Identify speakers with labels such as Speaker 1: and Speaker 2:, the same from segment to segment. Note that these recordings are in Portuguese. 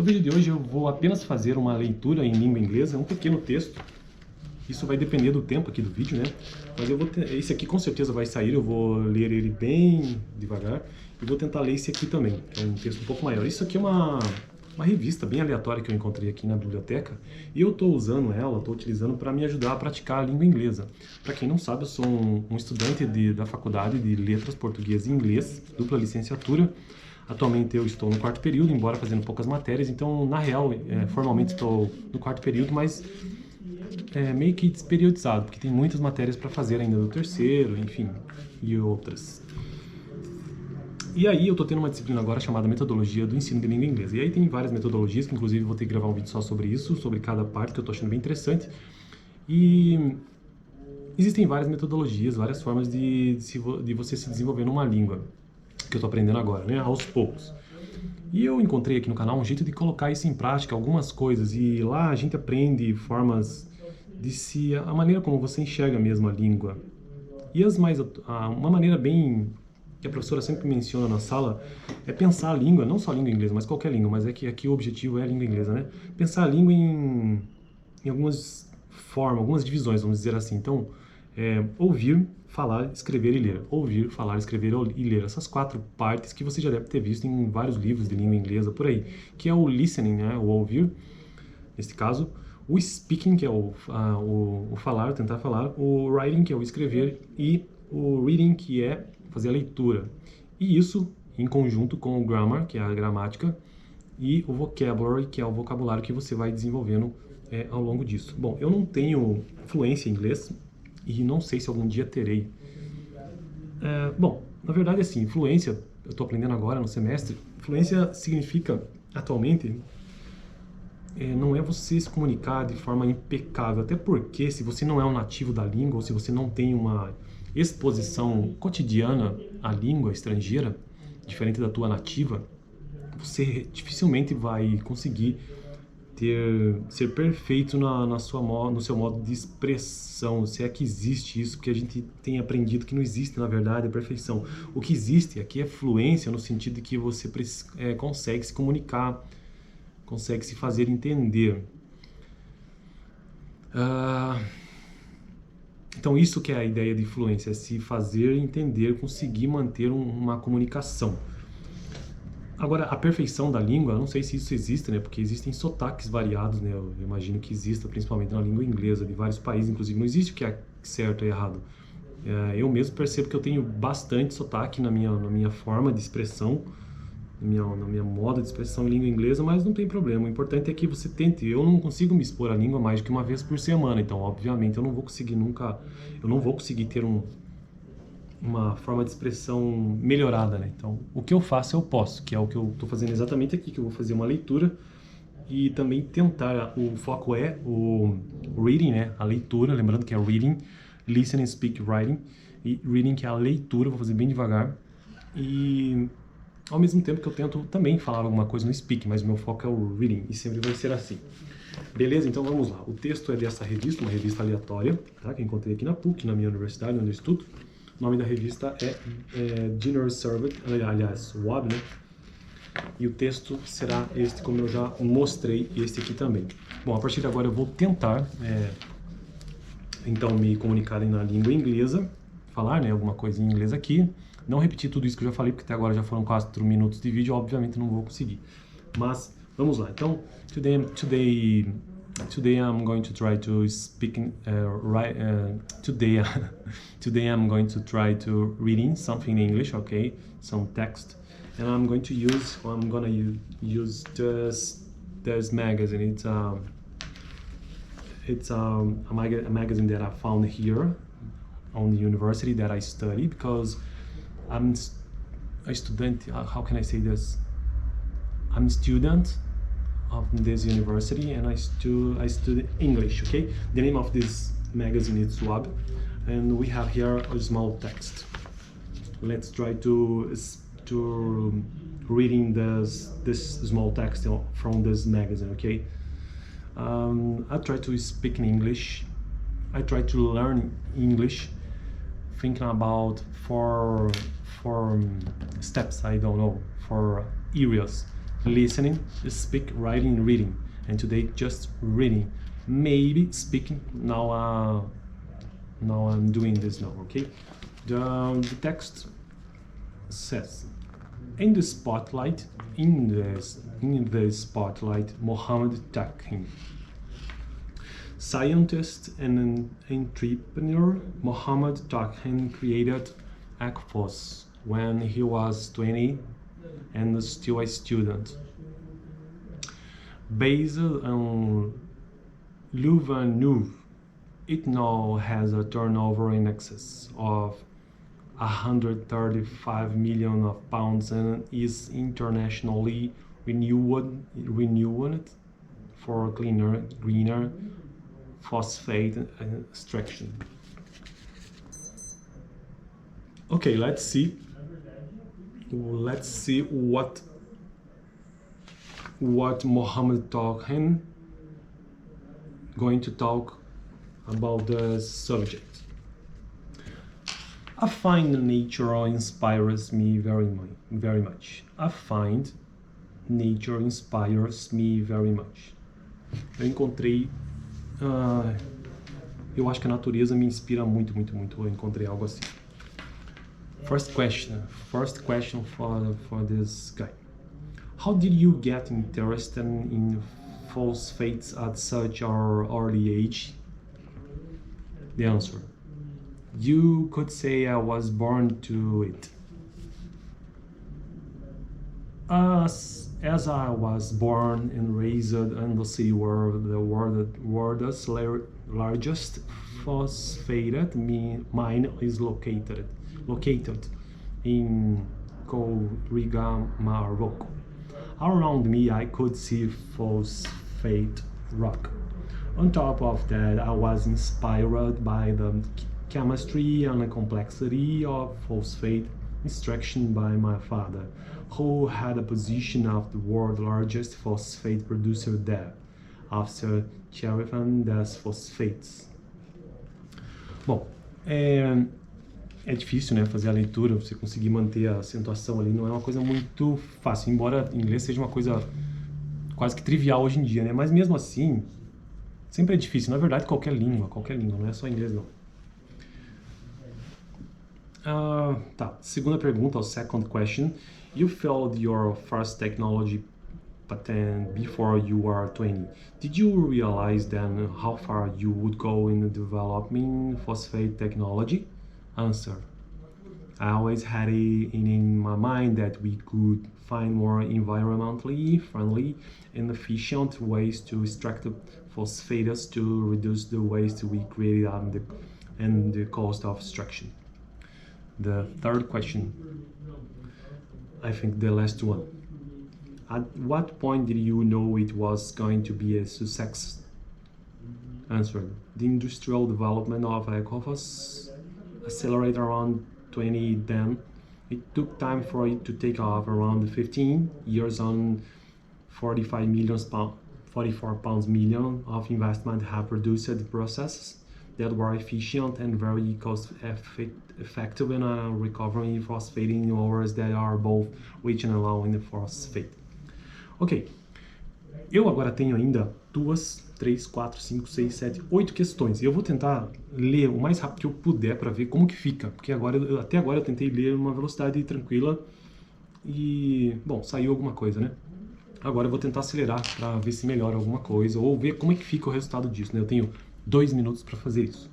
Speaker 1: No vídeo de hoje eu vou apenas fazer uma leitura em língua inglesa, um pequeno texto. Isso vai depender do tempo aqui do vídeo, né? Mas eu vou esse aqui com certeza vai sair, eu vou ler ele bem devagar. E vou tentar ler esse aqui também, que é um texto um pouco maior. Isso aqui é uma revista bem aleatória que eu encontrei aqui na biblioteca. E eu estou usando ela, estou utilizando para me ajudar a praticar a língua inglesa. Para quem não sabe, eu sou um estudante da faculdade de Letras Português e Inglês, dupla licenciatura. Atualmente eu estou no quarto período, embora fazendo poucas matérias, então na real, formalmente estou no quarto período, mas meio que desperiodizado, porque tem muitas matérias para fazer ainda do terceiro, enfim, e outras. E aí eu estou tendo uma disciplina agora chamada Metodologia do Ensino de Língua Inglesa. E aí tem várias metodologias, que inclusive vou ter que gravar um vídeo só sobre isso, sobre cada parte, que eu estou achando bem interessante. E existem várias metodologias, várias formas de você se desenvolver numa língua, que eu estou aprendendo agora, né, aos poucos. E eu encontrei aqui no canal um jeito de colocar isso em prática, algumas coisas, e lá a gente aprende formas de a maneira como você enxerga mesmo a língua. E uma maneira bem que a professora sempre menciona na sala é pensar a língua, não só a língua inglesa, mas qualquer língua, mas é que aqui o objetivo é a língua inglesa, né? Pensar a língua em algumas formas, algumas divisões, vamos dizer assim. Então, ouvir, falar, escrever e ler. Ouvir, falar, escrever e ler. Essas 4 partes que você já deve ter visto em vários livros de língua inglesa por aí, que é o listening, né? O ouvir, nesse caso, o speaking, que é o falar, tentar falar, o writing, que é o escrever, e o reading, que é fazer a leitura. E isso em conjunto com o grammar, que é a gramática, e o vocabulary, que é o vocabulário que você vai desenvolvendo ao longo disso. Bom, eu não tenho fluência em inglês e não sei se algum dia terei. Bom, na verdade, assim, fluência, eu estou aprendendo agora no semestre, fluência significa, atualmente, não é você se comunicar de forma impecável, até porque se você não é um nativo da língua, ou se você não tem uma exposição cotidiana à língua estrangeira, diferente da tua nativa, você dificilmente vai conseguir ser perfeito no seu modo de expressão, se é que existe isso, porque a gente tem aprendido que não existe, na verdade, a perfeição. O que existe aqui é fluência, no sentido de que você consegue se comunicar, consegue se fazer entender. Então isso que é a ideia de fluência, é se fazer entender, conseguir manter uma comunicação. Agora, a perfeição da língua, eu não sei se isso existe, né? Porque existem sotaques variados, né? Eu imagino que exista, principalmente na língua inglesa, de vários países, inclusive. Não existe o que é certo e errado. Eu mesmo percebo que eu tenho bastante sotaque na minha forma de expressão, na minha moda de expressão em língua inglesa, mas não tem problema. O importante é que você tente. Eu não consigo me expor à língua mais do que uma vez por semana, então, obviamente, eu não vou conseguir ter uma forma de expressão melhorada, né? Então, o que eu faço, eu posso, que é o que eu estou fazendo exatamente aqui, que eu vou fazer uma leitura e também tentar, o foco é o reading, né? A leitura, lembrando que é reading, listening, speak, writing, e reading, que é a leitura, vou fazer bem devagar, e ao mesmo tempo que eu tento também falar alguma coisa no speak, mas o meu foco é o reading, e sempre vai ser assim. Beleza? Então vamos lá. O texto é dessa revista, uma revista aleatória, tá? Que eu encontrei aqui na PUC, na minha universidade, onde eu estudo. O nome da revista é General Survey, aliás, WAB, né? E o texto será este, como eu já mostrei, este aqui também. Bom, a partir de agora eu vou tentar, então, me comunicar na língua inglesa, falar, né, alguma coisa em inglês aqui. Não repetir tudo isso que eu já falei, porque até agora já foram 4 minutos de vídeo, obviamente não vou conseguir. Mas, vamos lá. Então, today I'm going to try to speak today I'm going to try to reading something in English, okay, some text, and I'm gonna use this magazine. It's a magazine that I found here on the university that I study, because I'm a student. How can I say this? I'm a student of this university, and I study English, okay? The name of this magazine is SWAB, and we have here a small text. Let's try to reading this small text from this magazine, okay? I try to speak in English. I try to learn English, thinking about four steps, I don't know, 4 areas listening, speak, writing, reading, and today just reading, maybe speaking. Now I'm doing this now. Okay, the text says, in the spotlight, Mohammed Taqi, scientist and entrepreneur. Mohammed Taqi created EQUIPAMENTos when he was 20 and still a student. Based on Louvain, it now has a turnover in excess of 135 million of pounds and is internationally renowned for cleaner, greener phosphate extraction. Okay, let's see what Mohammed Taqi going to talk about the subject. I find nature inspires me very much. I find nature inspires me very much. Eu acho que a natureza me inspira muito. Eu encontrei algo assim. First question for this guy. How did you get interested in phosphates at such an early age? The answer: you could say I was born to it. As I was born and raised in the city where the world's largest phosphated mine is located in Couriga, Morocco. Around me I could see phosphate rock. On top of that, I was inspired by the chemistry and the complexity of phosphate extraction by my father, who had a position of the world's largest phosphate producer there, after Cherifan das Phosphates. Bom, é difícil, né, fazer a leitura, você conseguir manter a acentuação ali, não é uma coisa muito fácil, embora inglês seja uma coisa quase que trivial hoje em dia, né, mas mesmo assim, sempre é difícil. Na verdade, qualquer língua, não é só inglês, não. Tá, segunda pergunta, o second question. You failed your first technology patent before you were 20. Did you realize then how far you would go in developing phosphate technology? Answer: I always had it in my mind that we could find more environmentally friendly and efficient ways to extract phosphates to reduce the waste we created and the cost of extraction. The third question, I think the last one. At what point did you know it was going to be a success? Answer: the industrial development of EQUIPAMENTos accelerated around 2010. It took time for it to take off. Around 15 years on, 44 pounds million of investment have produced processes that were efficient and very cost effective in recovering phosphate in ores that are both rich and low in the phosphate. Ok, eu agora tenho ainda 2, 3, 4, 5, 6, 7, 8 questões. Eu vou tentar ler o mais rápido que eu puder para ver como que fica, porque até agora eu tentei ler uma velocidade tranquila e, bom, saiu alguma coisa, né? Agora eu vou tentar acelerar para ver se melhora alguma coisa ou ver como é que fica o resultado disso, né? Eu tenho 2 minutos para fazer isso.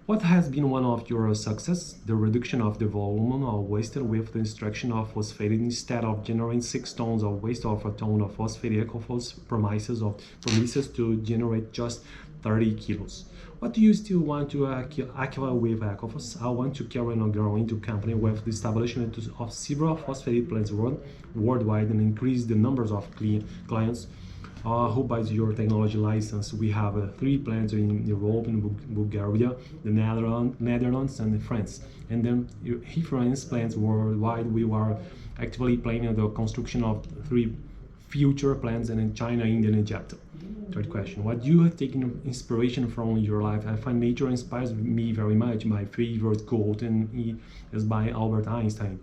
Speaker 1: What has been one of your successes? The reduction of the volume of waste with the extraction of phosphate instead of generating 6 tons of waste of a ton of phosphate EQUIPAMENTos promises to generate just 30 kilos. What do you still want to achieve with EQUIPAMENTos? I want to carry on growing to company with the establishment of several phosphate plants worldwide and increase the numbers of clients who buys your technology license. We have 3 plants in Europe, in Bulgaria, the Netherlands and France. And then reference plants worldwide. We are actively planning the construction of 3 future plants in China, India and Egypt. Third question: what do you have taken inspiration from your life? I find nature inspires me very much. My favorite quote is by Albert Einstein.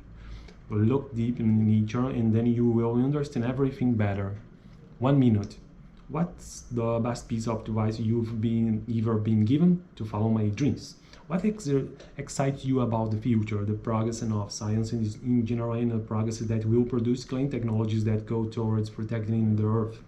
Speaker 1: Look deep in nature and then you will understand everything better. 1 minute. What's the best piece of advice you've ever been given? To follow my dreams. What excites you about the future, the progress of science in general, and the progress that will produce clean technologies that go towards protecting the earth?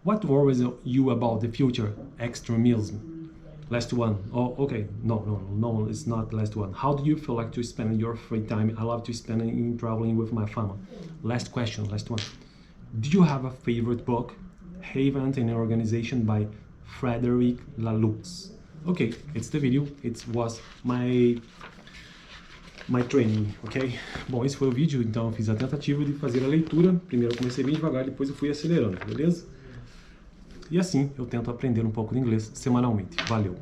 Speaker 1: What worries you about the future? Extremism. Last one. Oh, okay. No, it's not the last one. How do you feel like to spend your free time? I love to spend it in traveling with my family. Last question, last one. Do you have a favorite book? Event and Organization by Frederic Laloux. Okay, it's the video. It was my training, ok? Bom, esse foi o vídeo, então eu fiz a tentativa de fazer a leitura. Primeiro eu comecei bem devagar, depois eu fui acelerando, beleza? E assim eu tento aprender um pouco de inglês semanalmente. Valeu!